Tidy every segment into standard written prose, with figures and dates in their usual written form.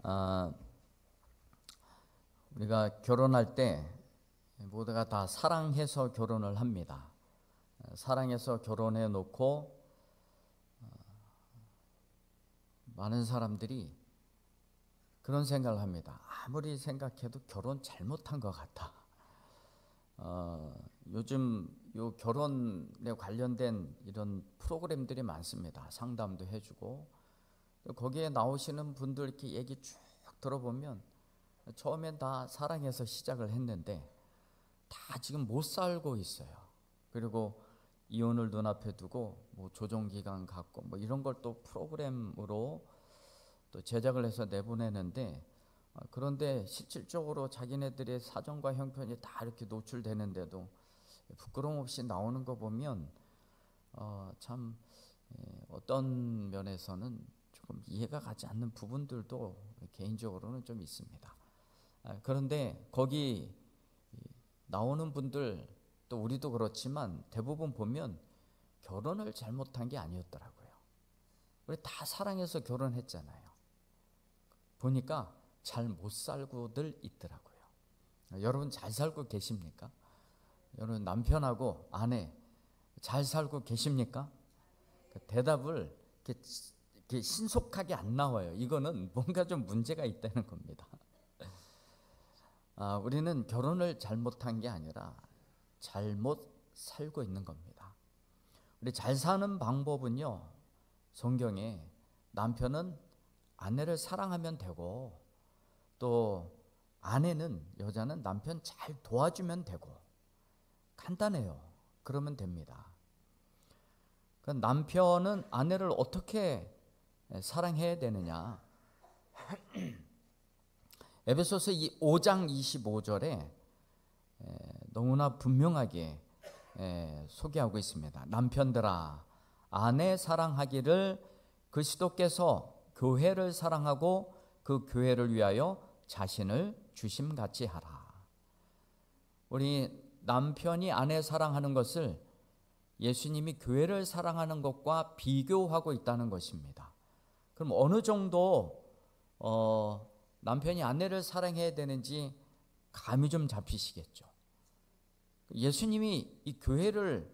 아, 우리가 결혼할 때 모두가 다 사랑해서 결혼을 합니다. 사랑해서 결혼해 놓고 많은 사람들이 그런 생각을 합니다. 아무리 생각해도 결혼 잘못한 것 같아. 요즘 요 결혼에 관련된 이런 프로그램들이 많습니다. 상담도 해주고 거기에 나오시는 분들 이렇게 얘기 쭉 들어보면 처음엔 다 사랑해서 시작을 했는데 다 지금 못 살고 있어요. 그리고 이혼을 눈앞에 두고 뭐 조정기간 갖고 뭐 이런 걸 또 프로그램으로 또 제작을 해서 내보내는데, 그런데 실질적으로 자기네들의 사정과 형편이 다 이렇게 노출되는데도 부끄러움 없이 나오는 거 보면 참 어떤 면에서는 조금 이해가 가지 않는 부분들도 개인적으로는 좀 있습니다. 그런데 거기 나오는 분들, 또 우리도 그렇지만 대부분 보면 결혼을 잘못한 게 아니었더라고요. 우리 다 사랑해서 결혼했잖아요. 보니까 잘 못 살고들 있더라고요. 여러분 잘 살고 계십니까? 여러분 남편하고 아내 잘 살고 계십니까? 대답을 이렇게 신속하게 안 나와요. 이거는 뭔가 좀 문제가 있다는 겁니다. 우리는 결혼을 잘못한 게 아니라 잘못 살고 있는 겁니다. 우리 잘 사는 방법은요, 성경에 남편은 아내를 사랑하면 되고, 또 아내는, 여자는 남편 잘 도와주면 되고, 간단해요. 그러면 됩니다. 남편은 아내를 어떻게 사랑해야 되느냐? 에베소서 5장 25절에 너무나 분명하게 소개하고 있습니다. 남편들아, 아내 사랑하기를 그리스도께서 교회를 사랑하고 그 교회를 위하여 자신을 주심같이 하라. 우리 남편이 아내 사랑하는 것을 예수님이 교회를 사랑하는 것과 비교하고 있다는 것입니다. 그럼 어느 정도 남편이 아내를 사랑해야 되는지 감이 좀 잡히시겠죠. 예수님이 이 교회를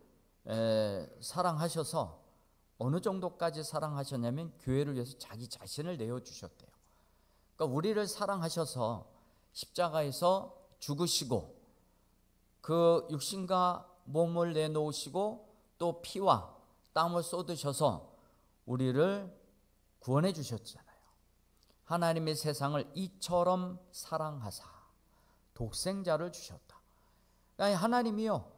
사랑하셔서 어느 정도까지 사랑하셨냐면 교회를 위해서 자기 자신을 내어주셨대요. 그러니까 우리를 사랑하셔서 십자가에서 죽으시고 그 육신과 몸을 내놓으시고 또 피와 땀을 쏟으셔서 우리를 구원해 주셨잖아요. 하나님의 세상을 이처럼 사랑하사 독생자를 주셨다. 그러니까 하나님이요,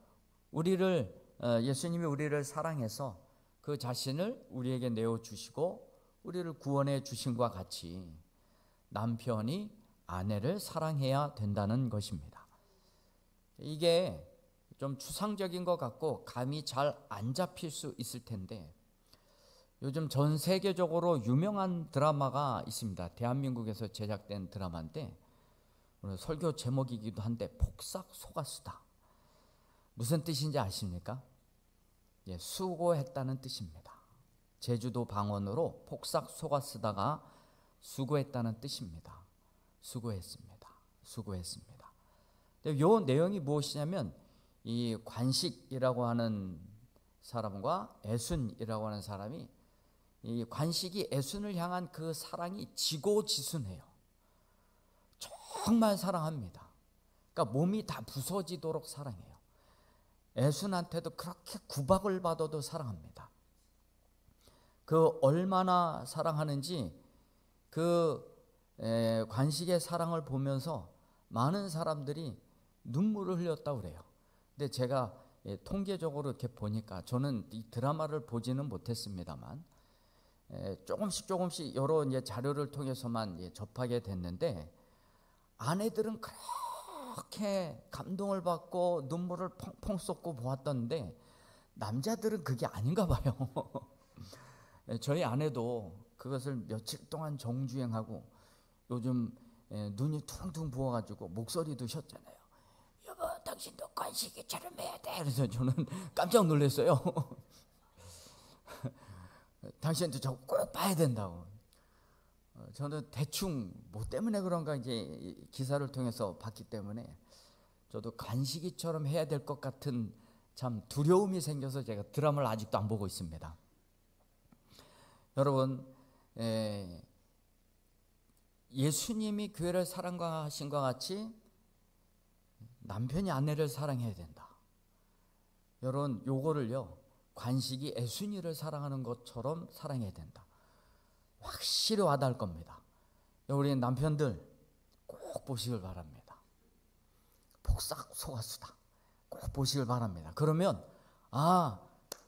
예수님이 우리를 사랑해서 그 자신을 우리에게 내어주시고 우리를 구원해 주신과 같이 남편이 아내를 사랑해야 된다는 것입니다. 이게 좀 추상적인 것 같고 감이 잘 안 잡힐 수 있을 텐데, 요즘 전 세계적으로 유명한 드라마가 있습니다. 대한민국에서 제작된 드라마인데 오늘 설교 제목이기도 한데 폭삭 속았수다. 무슨 뜻인지 아십니까? 수고했다는 뜻입니다. 제주도 방언으로 폭삭 속았수다가 수고했다는 뜻입니다. 수고했습니다. 수고했습니다. 이 내용이 무엇이냐면, 이 관식이라고 하는 사람과 애순이라고 하는 사람이, 이 관식이 애순을 향한 그 사랑이 지고지순해요. 정말 사랑합니다. 그러니까 몸이 다 부서지도록 사랑해요. 애순한테도 그렇게 구박을 받아도 사랑합니다. 그 얼마나 사랑하는지 그 관식의 사랑을 보면서 많은 사람들이 눈물을 흘렸다고 그래요. 근데 제가 통계적으로 이렇게 보니까, 저는 이 드라마를 보지는 못했습니다만 조금씩 여러 자료를 통해서만 접하게 됐는데, 아내들은 그렇게 감동을 받고 눈물을 펑펑 쏟고 보았던데 남자들은 그게 아닌가 봐요. 저희 아내도 그것을 며칠 동안 정주행하고 요즘 눈이 퉁퉁 부어가지고 목소리도 쉬었잖아요. 여보, 당신도 관식이처럼 해야 돼. 그래서 저는 깜짝 놀랐어요. 당신도 저거 꼭 봐야 된다고. 저는 대충 뭐 때문에 그런가 이제 기사를 통해서 봤기 때문에 저도 간식이처럼 해야 될 것 같은 참 두려움이 생겨서 제가 드라마를 아직도 안 보고 있습니다. 여러분, 예수님이 교회를 사랑하신 것 같이 남편이 아내를 사랑해야 된다. 여러분, 요거를요, 관식이 애순이를 사랑하는 것처럼 사랑해야 된다. 확실히 와닿을 겁니다. 우리 남편들 꼭 보시길 바랍니다. 복싹 속았수다. 꼭 보시길 바랍니다. 그러면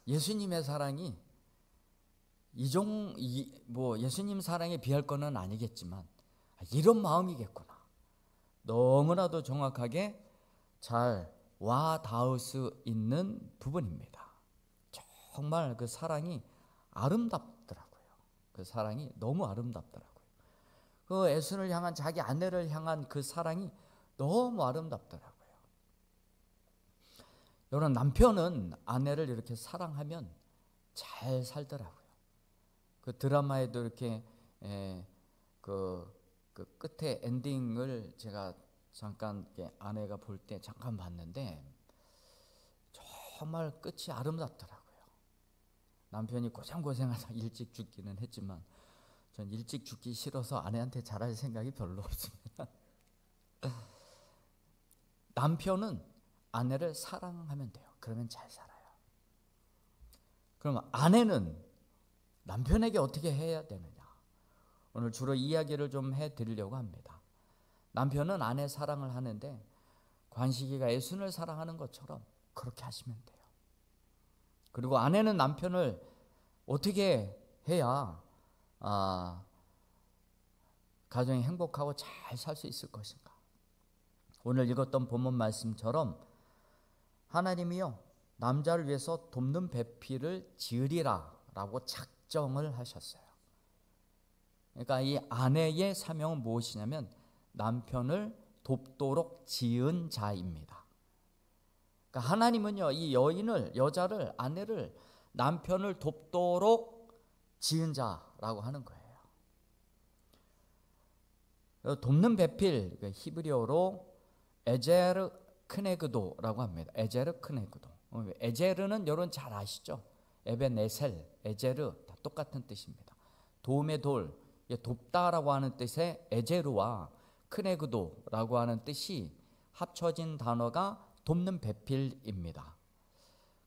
예수님의 사랑이 예수님 사랑에 비할 거는 아니겠지만 이런 마음이겠구나. 너무나도 정확하게 잘 와닿을 수 있는 부분입니다. 정말 그 사랑이 아름답더라고요. 그 사랑이 너무 아름답더라고요. 그 애순을 향한, 자기 아내를 향한 그 사랑이 너무 아름답더라고요. 여러분, 남편은 아내를 이렇게 사랑하면 잘 살더라고요. 그 드라마에도 이렇게 그 끝에 엔딩을 제가 잠깐 아내가 볼 때 잠깐 봤는데 정말 끝이 아름답더라고요. 남편이 고생고생하다 일찍 죽기는 했지만 전 일찍 죽기 싫어서 아내한테 잘할 생각이 별로 없습니다. 남편은 아내를 사랑하면 돼요. 그러면 잘 살아요. 그럼 아내는 남편에게 어떻게 해야 되느냐? 오늘 주로 이야기를 좀 해드리려고 합니다. 남편은 아내 사랑을 하는데 관식이가 애순을 사랑하는 것처럼 그렇게 하시면 돼요. 그리고 아내는 남편을 어떻게 해야 가정이 행복하고 잘 살 수 있을 것인가? 오늘 읽었던 본문 말씀처럼 하나님이요, 남자를 위해서 돕는 배필을 지으리라 라고 작정을 하셨어요. 그러니까 이 아내의 사명은 무엇이냐면 남편을 돕도록 지은 자입니다. 그러니까 하나님은요, 이 여자를, 아내를, 남편을 돕도록 지은 자라고 하는 거예요. 돕는 배필, 히브리어로 에제르 크네그도라고 합니다. 에제르 크네그도. 에제르는 여러분 잘 아시죠? 에베네셀, 에제르 다 똑같은 뜻입니다. 도움의 돌, 돕다라고 하는 뜻의 에제르와 크네그도라고 하는 뜻이 합쳐진 단어가 돕는 배필입니다.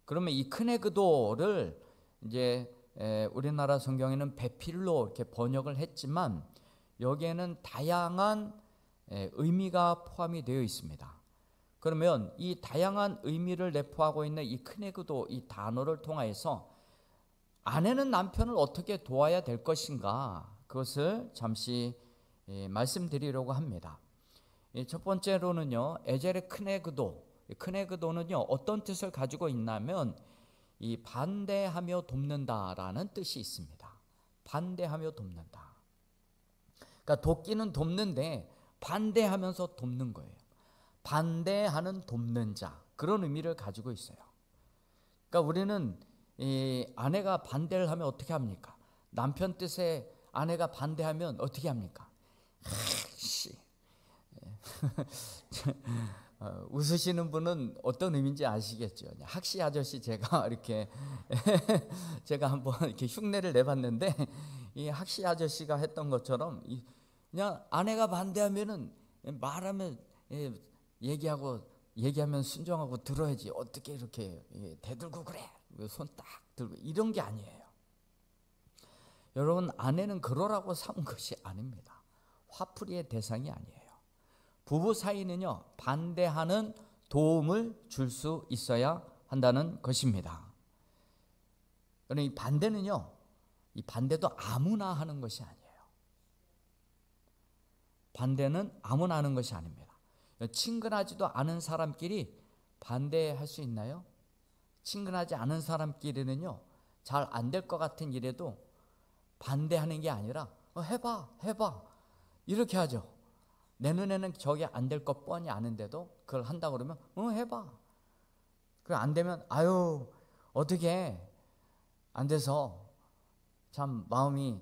그러면 이 크네그도를 이제 우리나라 성경에는 배필로 이렇게 번역을 했지만 여기에는 다양한 의미가 포함이 되어 있습니다. 그러면 이 다양한 의미를 내포하고 있는 이 크네그도, 이 단어를 통하여서 아내는 남편을 어떻게 도와야 될 것인가, 그것을 잠시 말씀드리려고 합니다. 첫 번째로는요, 에제르 크네그도는요 어떤 뜻을 가지고 있냐면 이 반대하며 돕는다라는 뜻이 있습니다. 반대하며 돕는다. 그러니까 돕기는 돕는데 반대하면서 돕는 거예요. 반대하는 돕는 자, 그런 의미를 가지고 있어요. 그러니까 우리는 이 아내가 반대를 하면 어떻게 합니까? 남편 뜻에 아내가 반대하면 어떻게 합니까? 웃으시는 분은 어떤 의미인지 아시겠죠? 학시 아저씨 제가 이렇게 제가 한번 이렇게 흉내를 내봤는데 이 학시 아저씨가 했던 것처럼 그냥 아내가 반대하면은 말하면 얘기하면 순종하고 들어야지, 어떻게 이렇게 대들고 그래, 손 딱 들고, 이런 게 아니에요. 여러분, 아내는 그러라고 삼은 것이 아닙니다. 화풀이의 대상이 아니에요. 부부 사이는요, 반대하는 도움을 줄 수 있어야 한다는 것입니다. 그러나 이 반대는요, 이 반대도 아무나 하는 것이 아니에요. 반대는 아무나 하는 것이 아닙니다. 친근하지도 않은 사람끼리 반대할 수 있나요? 친근하지 않은 사람끼리는요, 잘 안 될 것 같은 일에도 반대하는 게 아니라 해봐 이렇게 하죠. 내 눈에는 저게 안 될 것 뻔히 아는데도 그걸 한다 그러면 해봐. 그럼 안 되면 어떻게 안 돼서 참 마음이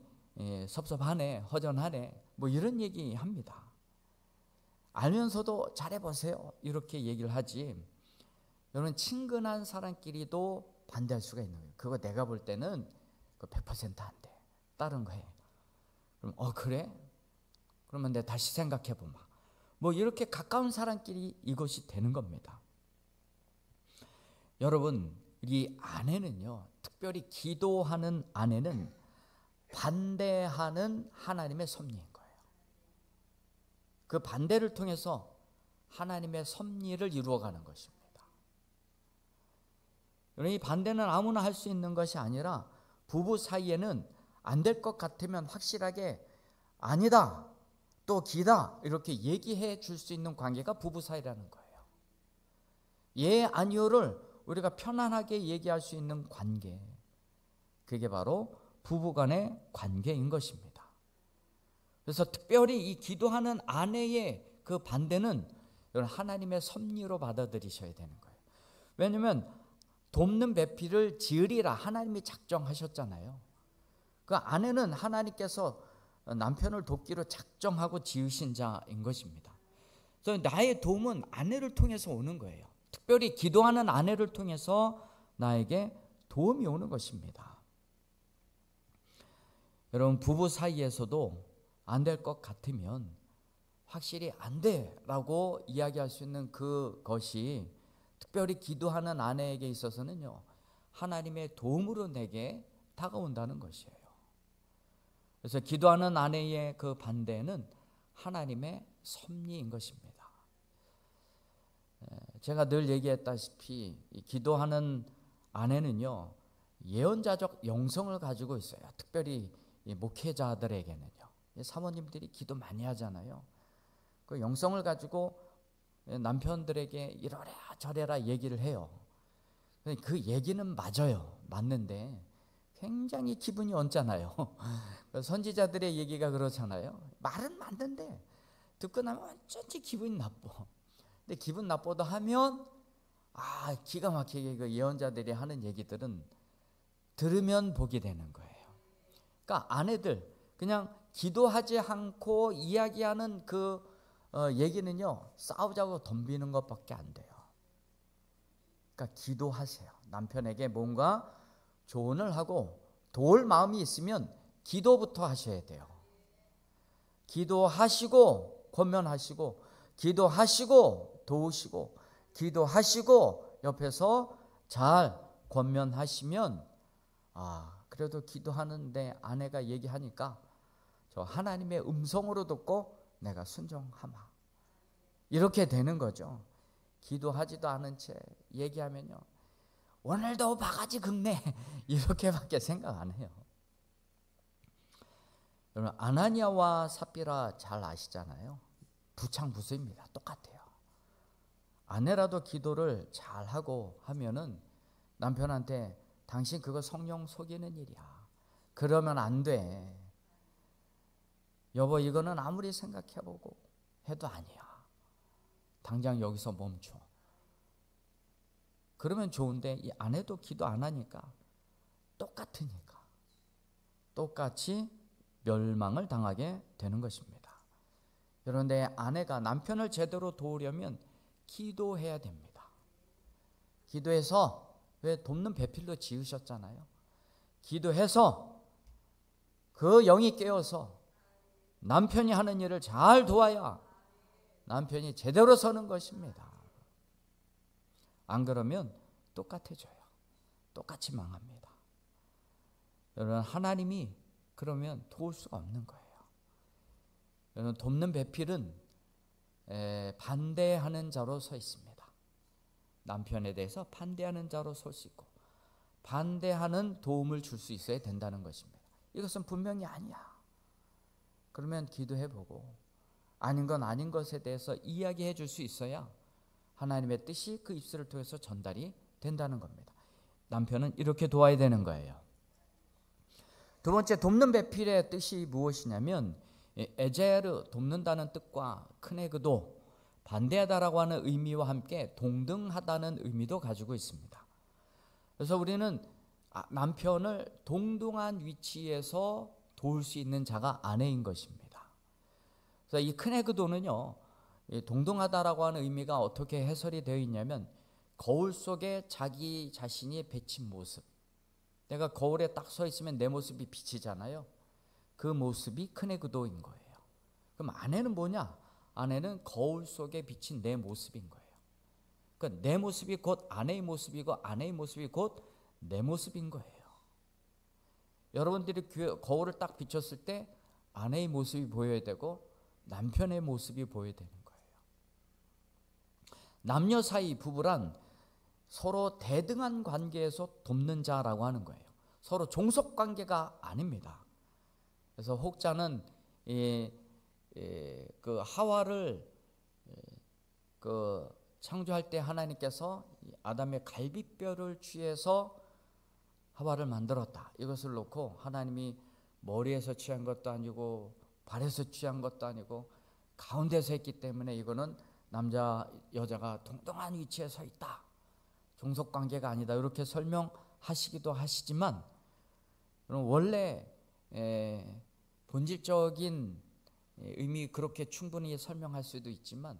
섭섭하네, 허전하네, 뭐 이런 얘기합니다. 알면서도 잘해보세요 이렇게 얘기를 하지. 여러분, 친근한 사람끼리도 반대할 수가 있는 거예요. 그거 내가 볼 때는 100% 안 돼, 다른 거 해. 그럼 그래? 그러면 내가 다시 생각해보마. 뭐 이렇게 가까운 사람끼리 이것이 되는 겁니다. 여러분, 이 아내는요, 특별히 기도하는 아내는 반대하는 하나님의 섭리인 거예요. 그 반대를 통해서 하나님의 섭리를 이루어가는 것입니다. 이 반대는 아무나 할 수 있는 것이 아니라 부부 사이에는 안 될 것 같으면 확실하게 아니다, 또 기다 이렇게 얘기해 줄 수 있는 관계가 부부 사이라는 거예요. 예, 아니요를 우리가 편안하게 얘기할 수 있는 관계, 그게 바로 부부간의 관계인 것입니다. 그래서 특별히 이 기도하는 아내의 그 반대는 하나님의 섭리로 받아들이셔야 되는 거예요. 왜냐하면 돕는 배필을 지으리라 하나님이 작정하셨잖아요. 그 아내는 하나님께서 남편을 돕기로 작정하고 지으신 자인 것입니다. 그래서 나의 도움은 아내를 통해서 오는 거예요. 특별히 기도하는 아내를 통해서 나에게 도움이 오는 것입니다. 여러분, 부부 사이에서도 안 될 것 같으면 확실히 안 돼라고 이야기할 수 있는 그것이 특별히 기도하는 아내에게 있어서는요, 하나님의 도움으로 내게 다가온다는 것이에요. 그래서 기도하는 아내의 그 반대는 하나님의 섭리인 것입니다. 제가 늘 얘기했다시피 이 기도하는 아내는요, 예언자적 영성을 가지고 있어요. 특별히 이 목회자들에게는요. 사모님들이 기도 많이 하잖아요. 그 영성을 가지고 남편들에게 이러라 저래라 얘기를 해요. 그 얘기는 맞아요. 맞는데 굉장히 기분이 언짢아요. 선지자들의 얘기가 그렇잖아요. 말은 맞는데 듣고 나면 어쩐지 기분이 나빠. 근데 기분 나빠도 하면 기가 막히게 그 예언자들이 하는 얘기들은 들으면 복이 되는 거예요. 그러니까 아내들 그냥 기도하지 않고 이야기하는 그 얘기는요, 싸우자고 덤비는 것밖에 안 돼요. 그러니까 기도하세요. 남편에게 뭔가 조언을 하고 도울 마음이 있으면 기도부터 하셔야 돼요. 기도하시고 권면하시고, 기도하시고 도우시고, 기도하시고 옆에서 잘 권면하시면 그래도 기도하는데 아내가 얘기하니까 저 하나님의 음성으로 듣고 내가 순종하마, 이렇게 되는 거죠. 기도하지도 않은 채 얘기하면요, 오늘도 바가지 긁네 이렇게밖에 생각 안 해요. 여러분, 아나니아와 삽비라 잘 아시잖아요. 부창부수입니다. 똑같아요. 아내라도 기도를 잘하고 하면은 남편한테 당신 그거 성령 속이는 일이야, 그러면 안 돼, 여보 이거는 아무리 생각해보고 해도 아니야, 당장 여기서 멈춰, 그러면 좋은데 이 아내도 기도 안 하니까 똑같으니까 똑같이 멸망을 당하게 되는 것입니다. 여러분, 내 아내가 남편을 제대로 도우려면 기도해야 됩니다. 기도해서, 왜 돕는 배필로 지으셨잖아요. 기도해서 그 영이 깨어서 남편이 하는 일을 잘 도와야 남편이 제대로 서는 것입니다. 안 그러면 똑같아져요. 똑같이 망합니다. 여러분, 하나님이 그러면 도울 수가 없는 거예요. 여러분, 돕는 배필은 반대하는 자로 서 있습니다. 남편에 대해서 반대하는 자로 설 수 있고, 반대하는 도움을 줄 수 있어야 된다는 것입니다. 이것은 분명히 아니야, 그러면 기도해보고 아닌 건 아닌 것에 대해서 이야기해 줄 수 있어야 하나님의 뜻이 그 입술을 통해서 전달이 된다는 겁니다. 남편은 이렇게 도와야 되는 거예요. 두 번째, 돕는 배필의 뜻이 무엇이냐면 에제르, 돕는다는 뜻과 크네그도, 반대하다라고 하는 의미와 함께 동등하다는 의미도 가지고 있습니다. 그래서 우리는 남편을 동등한 위치에서 도울 수 있는 자가 아내인 것입니다. 그래서 이 크네그도는요, 동등하다라고 하는 의미가 어떻게 해설이 되어 있냐면 거울 속에 자기 자신이 비친 모습, 내가 거울에 딱 서 있으면 내 모습이 비치잖아요. 그 모습이 크네그도인 거예요. 그럼 아내는 뭐냐? 아내는 거울 속에 비친 내 모습인 거예요. 그러니까 내 모습이 곧 아내의 모습이고 아내의 모습이 곧 내 모습인 거예요. 여러분들이 거울을 딱 비췄을 때 아내의 모습이 보여야 되고 남편의 모습이 보여야 되는 거예요. 남녀 사이 부부란 서로 대등한 관계에서 돕는 자라고 하는 거예요. 서로 종속 관계가 아닙니다. 그래서 혹자는 그 하와를 창조할 때 하나님께서 아담의 갈비뼈를 취해서 하와를 만들었다. 이것을 놓고 하나님이 머리에서 취한 것도 아니고 발에서 취한 것도 아니고 가운데서 했기 때문에 이거는 남자 여자가 동등한 위치에 서 있다. 종속관계가 아니다. 이렇게 설명하시기도 하시지만 원래 본질적인 의미 그렇게 충분히 설명할 수도 있지만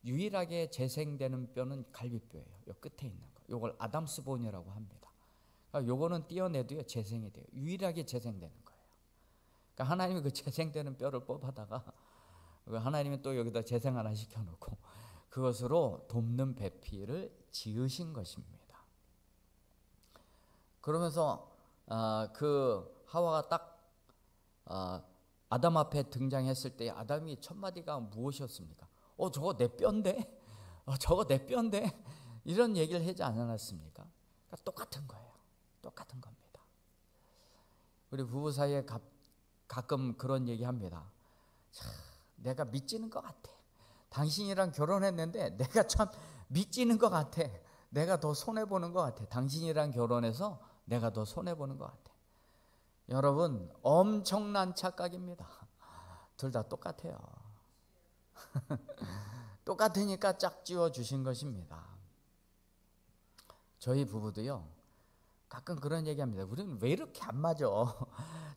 유일하게 재생되는 뼈는 갈비뼈예요. 요 끝에 있는 거. 요걸 아담스본이라고 합니다. 그러니까 요거는 떼어내도요 재생이 돼요. 유일하게 재생되는 거예요. 그러니까 하나님이 그 재생되는 뼈를 뽑아다가 하나님이 또 여기다 재생 하나 시켜놓고 그것으로 돕는 배필을 지으신 것입니다. 그러면서 그 하와가 딱 아담 앞에 등장했을 때 아담이 첫 마디가 무엇이었습니까? 저거 내 뼈인데? 저거 내 뼈인데? 이런 얘기를 하지 않았습니까? 그러니까 똑같은 거예요. 똑같은 겁니다. 우리 부부 사이에 가끔 그런 얘기합니다. 내가 미치는 것 같아. 당신이랑 결혼했는데 내가 참 미치는 것 같아. 내가 더 손해보는 것 같아. 당신이랑 결혼해서 내가 더 손해보는 것 같아. 여러분 엄청난 착각입니다. 둘 다 똑같아요. 똑같으니까 짝지어 주신 것입니다. 저희 부부도요 가끔 그런 얘기합니다. 우리는 왜 이렇게 안 맞아?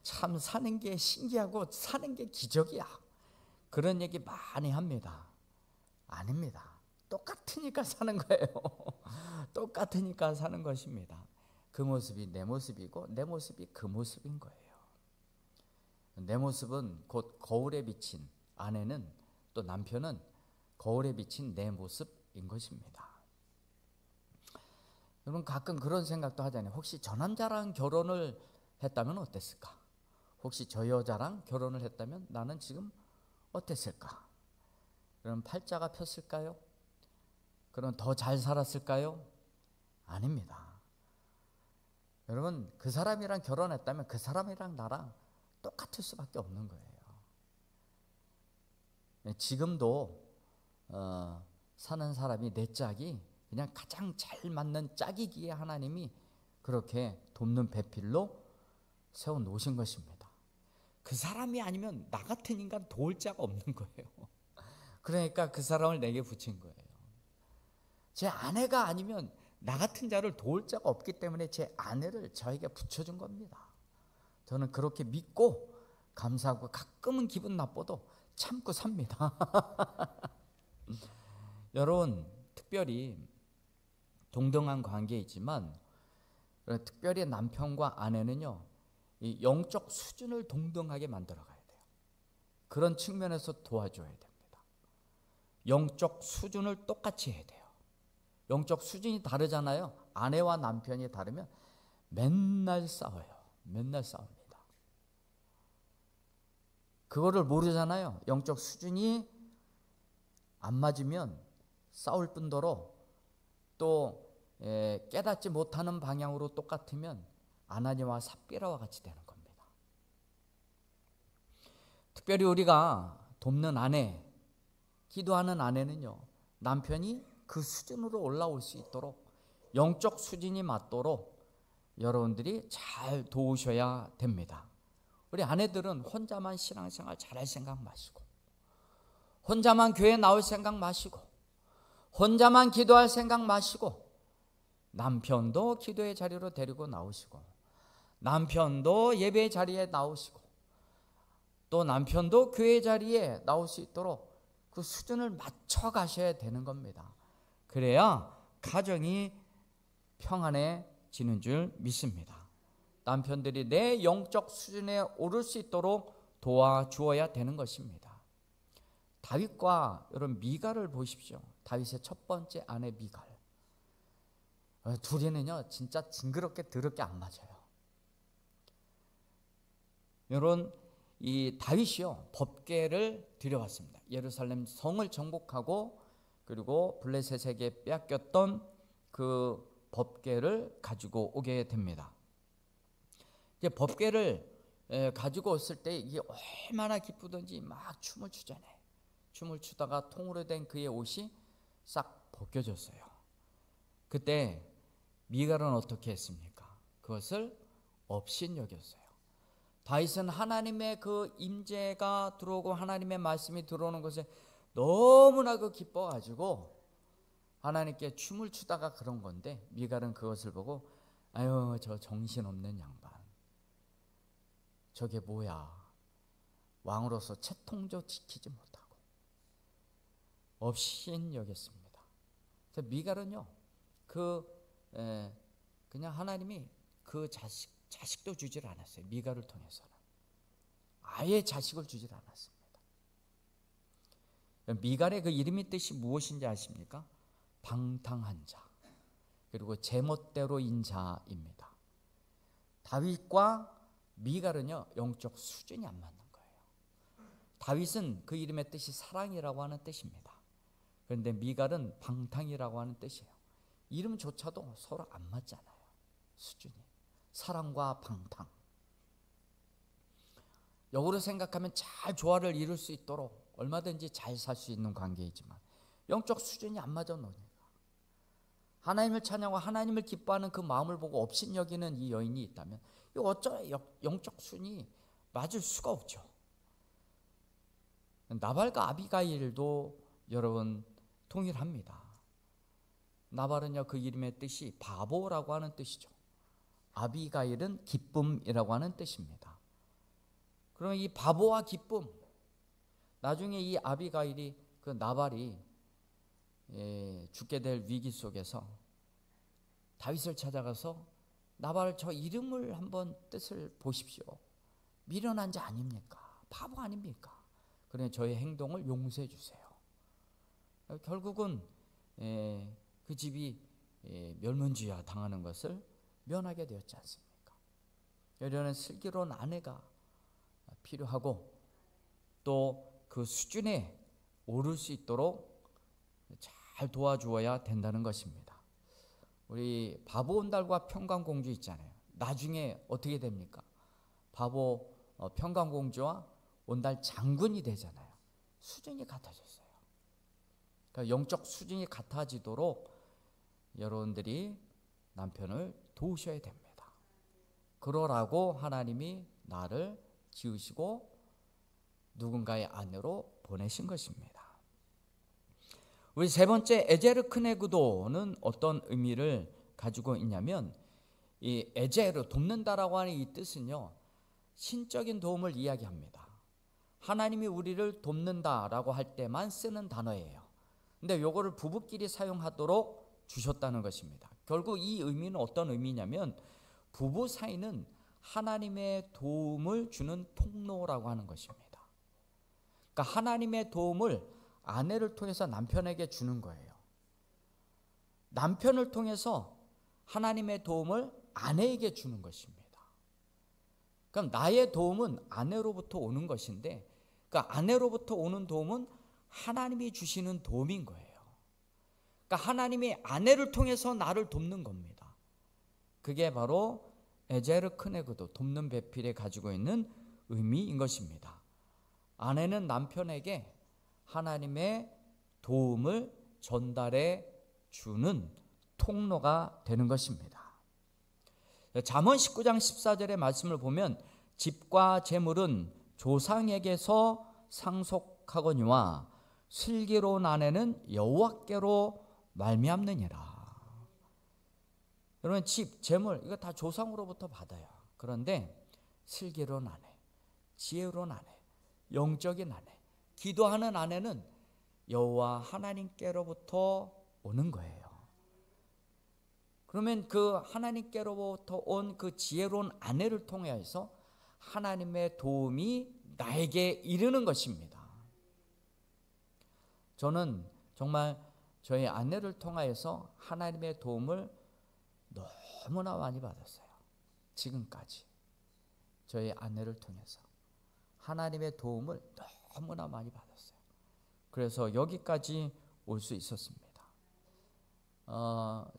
참 사는 게 신기하고 사는 게 기적이야. 그런 얘기 많이 합니다. 아닙니다. 똑같으니까 사는 거예요. 똑같으니까 사는 것입니다. 그 모습이 내 모습이고 내 모습이 그 모습인 거예요. 내 모습은 곧 거울에 비친 아내는 또 남편은 거울에 비친 내 모습인 것입니다. 여러분 가끔 그런 생각도 하잖아요. 혹시 저 남자랑 결혼을 했다면 어땠을까? 혹시 저 여자랑 결혼을 했다면 나는 지금 어땠을까? 그럼 팔자가 폈을까요? 그럼 더 잘 살았을까요? 아닙니다. 여러분 그 사람이랑 결혼했다면 그 사람이랑 나랑 똑같을 수밖에 없는 거예요. 지금도 사는 사람이 내 짝이 그냥 가장 잘 맞는 짝이기에 하나님이 그렇게 돕는 배필로 세워놓으신 것입니다. 그 사람이 아니면 나 같은 인간 도울 자가 없는 거예요. 그러니까 그 사람을 내게 붙인 거예요. 제 아내가 아니면 나 같은 자를 도울 자가 없기 때문에 제 아내를 저에게 붙여준 겁니다. 저는 그렇게 믿고 감사하고 가끔은 기분 나빠도 참고 삽니다. 여러분 특별히 동등한 관계이지만 특별히 남편과 아내는요 이 영적 수준을 동등하게 만들어 가야 돼요. 그런 측면에서 도와줘야 됩니다. 영적 수준을 똑같이 해야 돼요. 영적 수준이 다르잖아요. 아내와 남편이 다르면 맨날 싸워요. 맨날 싸웁니다. 그거를 모르잖아요. 영적 수준이 안 맞으면 싸울 뿐더러 또 깨닫지 못하는 방향으로 똑같으면 아나니와 삽비라와 같이 되는 겁니다. 특별히 우리가 돕는 아내, 기도하는 아내는요 남편이 그 수준으로 올라올 수 있도록 영적 수준이 맞도록 여러분들이 잘 도우셔야 됩니다. 우리 아내들은 혼자만 신앙생활 잘할 생각 마시고 혼자만 교회 나올 생각 마시고 혼자만 기도할 생각 마시고 남편도 기도의 자리로 데리고 나오시고 남편도 예배의 자리에 나오시고 또 남편도 교회 자리에 나올 수 있도록 그 수준을 맞춰 가셔야 되는 겁니다. 그래야 가정이 평안해지는 줄 믿습니다. 남편들이 내 영적 수준에 오를 수 있도록 도와주어야 되는 것입니다. 다윗과 여러분 미갈을 보십시오. 다윗의 첫 번째 아내 미갈. 둘이는요 진짜 징그럽게 더럽게 안 맞아요. 여러분 이 다윗이요 법궤를 들여왔습니다. 예루살렘 성을 정복하고 그리고 블레셋에게 빼앗겼던 그 법궤를 가지고 오게 됩니다. 이제 법궤를 가지고 왔을 때 이게 얼마나 기쁘든지 막 춤을 추잖아요. 춤을 추다가 통으로 된 그의 옷이 싹 벗겨졌어요. 그때 미갈은 어떻게 했습니까? 그것을 업신여겼어요. 다윗은 하나님의 그 임재가 들어오고 하나님의 말씀이 들어오는 것에 너무나 그 기뻐가지고 하나님께 춤을 추다가 그런 건데 미갈은 그것을 보고 아유 저 정신없는 양반 저게 뭐야 왕으로서 채통도 지키지 못하고 업신여겼습니다. 그래서 미갈은요 그냥 하나님이 그 자식도 주질 않았어요. 미갈을 통해서는 아예 자식을 주질 않았습니다. 미갈의 그 이름의 뜻이 무엇인지 아십니까? 방탕한 자 그리고 제멋대로인 자입니다. 다윗과 미갈은요 영적 수준이 안 맞는 거예요. 다윗은 그 이름의 뜻이 사랑이라고 하는 뜻입니다. 그런데 미갈은 방탕이라고 하는 뜻이에요. 이름조차도 서로 안 맞잖아요. 수준이 사랑과 방탕. 역으로 생각하면 잘 조화를 이룰 수 있도록 얼마든지 잘 살 수 있는 관계이지만 영적 수준이 안 맞아 놓으니까 하나님을 찬양하고 하나님을 기뻐하는 그 마음을 보고 업신여기는 이 여인이 있다면 이거 어쩌 영적 수준이 맞을 수가 없죠. 나발과 아비가일도 여러분 동일합니다. 나발은요 그 이름의 뜻이 바보라고 하는 뜻이죠. 아비가일은 기쁨이라고 하는 뜻입니다. 그럼 이 바보와 기쁨 나중에 이 아비가일이 그 나발이 죽게 될 위기 속에서 다윗을 찾아가서 나발 저 이름을 한번 뜻을 보십시오. 미련한 자 아닙니까? 바보 아닙니까? 그러니 저의 행동을 용서해 주세요. 결국은 그 집이 멸문지화 당하는 것을 면하게 되었지 않습니까? 이런 슬기로운 아내가 필요하고 또 그 수준에 오를 수 있도록 잘 도와주어야 된다는 것입니다. 우리 바보 온달과 평강공주 있잖아요. 나중에 어떻게 됩니까? 바보 평강공주와 온달 장군이 되잖아요. 수준이 같아졌어요. 그러니까 영적 수준이 같아지도록 여러분들이 남편을 도우셔야 됩니다. 그러라고 하나님이 나를 지으시고 누군가의 아내로 보내신 것입니다. 우리 세 번째 에제르 크네그도는 어떤 의미를 가지고 있냐면 이 에제르 돕는다라고 하는 이 뜻은요 신적인 도움을 이야기합니다. 하나님이 우리를 돕는다라고 할 때만 쓰는 단어예요. 근데 요거를 부부끼리 사용하도록 주셨다는 것입니다. 결국 이 의미는 어떤 의미냐면 부부 사이는 하나님의 도움을 주는 통로라고 하는 것입니다. 그러니까 하나님의 도움을 아내를 통해서 남편에게 주는 거예요. 남편을 통해서 하나님의 도움을 아내에게 주는 것입니다. 그럼 나의 도움은 아내로부터 오는 것인데 그러니까 아내로부터 오는 도움은 하나님이 주시는 도움인 거예요. 그러니까 하나님이 아내를 통해서 나를 돕는 겁니다. 그게 바로 에제르 크네그도 돕는 배필에 가지고 있는 의미인 것입니다. 아내는 남편에게 하나님의 도움을 전달해 주는 통로가 되는 것입니다. 잠언 19장 14절의 말씀을 보면 집과 재물은 조상에게서 상속하거니와 슬기로운 아내는 여호와께로 말미암느니라. 여러분 집, 재물 이거 다 조상으로부터 받아요. 그런데 슬기로운 아내, 지혜로운 아내, 영적인 아내, 기도하는 아내는 여호와 하나님께로부터 오는 거예요. 그러면 그 하나님께로부터 온 그 지혜로운 아내를 통해서 하나님의 도움이 나에게 이르는 것입니다. 저는 정말 저희 아내를 통하여서 하나님의 도움을 너무나 많이 받았어요. 지금까지 저희 아내를 통해서 하나님의 도움을 너무나 많이 받았어요. 그래서 여기까지 올 수 있었습니다.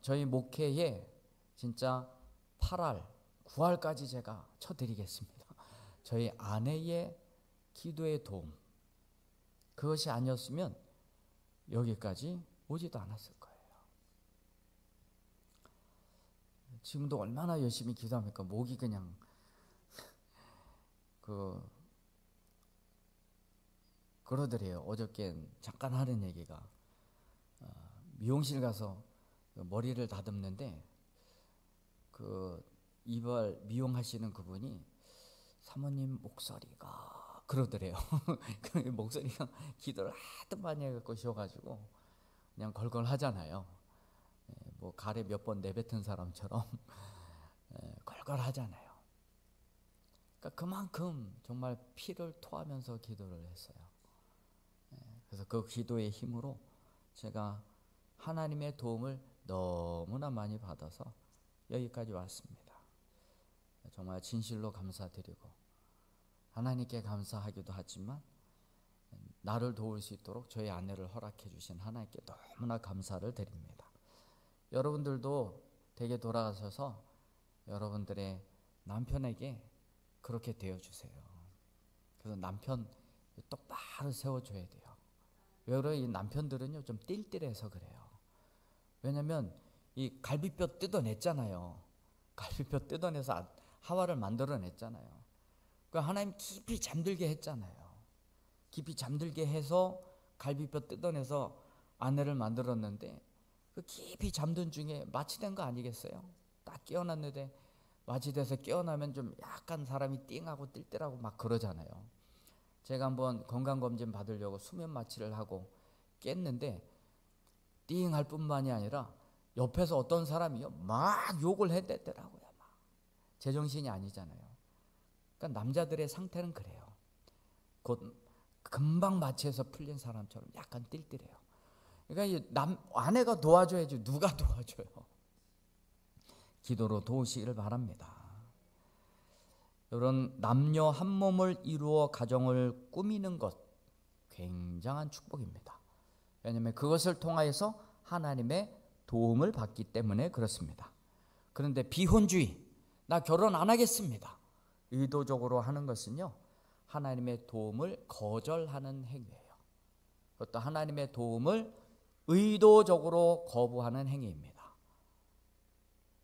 저희 목회에 진짜 8할, 9할까지 제가 쳐드리겠습니다. 저희 아내의 기도의 도움, 그것이 아니었으면 여기까지 오지도 않았을 거예요. 지금도 얼마나 열심히 기도합니까? 목이 그냥 그러더래요. 어저께 잠깐 하는 얘기가, 미용실 가서 머리를 다듬는데 그 이발 미용하시는 그분이 사모님 목소리가 그러더래요. 목소리가 기도를 하도 많이 해갖고 쉬어가지고 그냥 걸걸 하잖아요. 뭐 가래 몇 번 내뱉은 사람처럼 걸걸 하잖아요. 그러니까 그만큼 정말 피를 토하면서 기도를 했어요. 그래서 그 기도의 힘으로 제가 하나님의 도움을 너무나 많이 받아서 여기까지 왔습니다. 정말 진실로 감사드리고 하나님께 감사하기도 하지만 나를 도울 수 있도록 저희 아내를 허락해 주신 하나님께 너무나 감사를 드립니다. 여러분들도 댁에 돌아가셔서 여러분들의 남편에게 그렇게 되어주세요. 그래서 남편 똑바로 세워줘야 돼요. 여러 이 남편들은요 좀 띨띨해서 그래요. 왜냐면 이 갈비뼈 뜯어냈잖아요. 갈비뼈 뜯어내서 하와를 만들어냈잖아요. 그러니까 하나님 깊이 잠들게 했잖아요. 깊이 잠들게 해서 갈비뼈 뜯어내서 아내를 만들었는데 그 깊이 잠든 중에 마취된 거 아니겠어요? 딱 깨어났는데 마취돼서 깨어나면 좀 약간 사람이 띵하고 띨띨하고 막 그러잖아요. 제가 한번 건강검진 받으려고 수면 마취를 하고 깼는데 띵할 뿐만이 아니라 옆에서 어떤 사람이요 막 욕을 했댔더라고요. 막 제정신이 아니잖아요. 그러니까 남자들의 상태는 그래요. 곧 금방 마취해서 풀린 사람처럼 약간 띨띨해요. 그러니까 아내가 도와줘야지 누가 도와줘요. 기도로 도우시기를 바랍니다. 이런 남녀 한 몸을 이루어 가정을 꾸미는 것 굉장한 축복입니다. 왜냐하면 그것을 통하여서 하나님의 도움을 받기 때문에 그렇습니다. 그런데 비혼주의, 나 결혼 안 하겠습니다, 의도적으로 하는 것은요 하나님의 도움을 거절하는 행위예요. 그것도 하나님의 도움을 의도적으로 거부하는 행위입니다.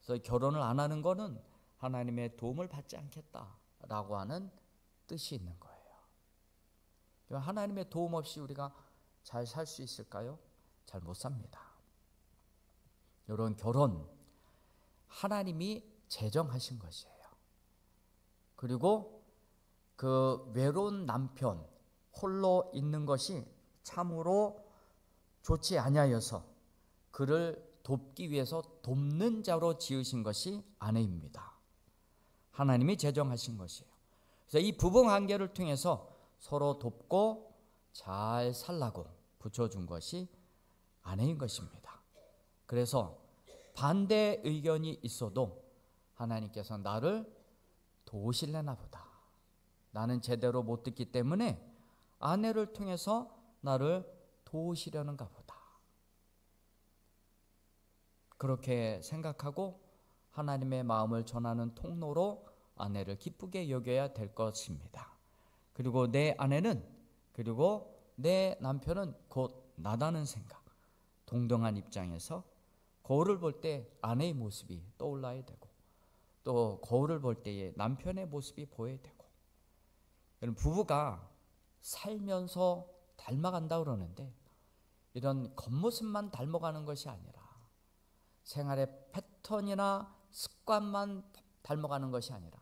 그래서 결혼을 안 하는 것은 하나님의 도움을 받지 않겠다라고 하는 뜻이 있는 거예요. 하나님의 도움 없이 우리가 잘 살 수 있을까요? 잘 못 삽니다. 이런 결혼 하나님이 제정하신 것이에요. 그리고 그 외로운 남편 홀로 있는 것이 참으로 좋지 아니하여서 그를 돕기 위해서 돕는 자로 지으신 것이 아내입니다. 하나님이 제정하신 것이에요. 그래서 이 부부 관계를 통해서 서로 돕고 잘 살라고 붙여준 것이 아내인 것입니다. 그래서 반대 의견이 있어도 하나님께서 나를 도우실래나 보다, 나는 제대로 못 듣기 때문에 아내를 통해서 나를 도우시려는가 보다, 그렇게 생각하고 하나님의 마음을 전하는 통로로 아내를 기쁘게 여겨야 될 것입니다. 그리고 내 아내는, 그리고 내 남편은 곧 나다는 생각, 동등한 입장에서 거울을 볼 때 아내의 모습이 떠올라야 되고 또 거울을 볼 때에 남편의 모습이 보여야 되고, 부부가 살면서 닮아간다 그러는데 이런 겉모습만 닮아가는 것이 아니라 생활의 패턴이나 습관만 닮아가는 것이 아니라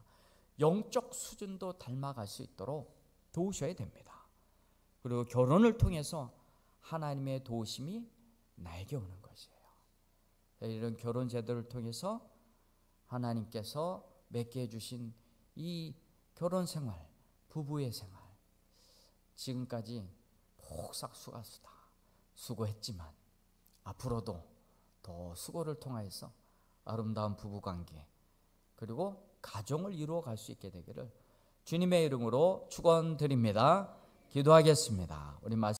영적 수준도 닮아갈 수 있도록 도우셔야 됩니다. 그리고 결혼을 통해서 하나님의 도우심이 나에게 오는 것이에요. 이런 결혼 제도를 통해서 하나님께서 맺게 해주신 이 결혼 생활, 부부의 생활, 지금까지 폭삭수고하수다 수고했지만 앞으로도 더 수고를 통하여서 아름다운 부부관계 그리고 가정을 이루어 갈 수 있게 되기를 주님의 이름으로 축원드립니다. 기도하겠습니다. 우리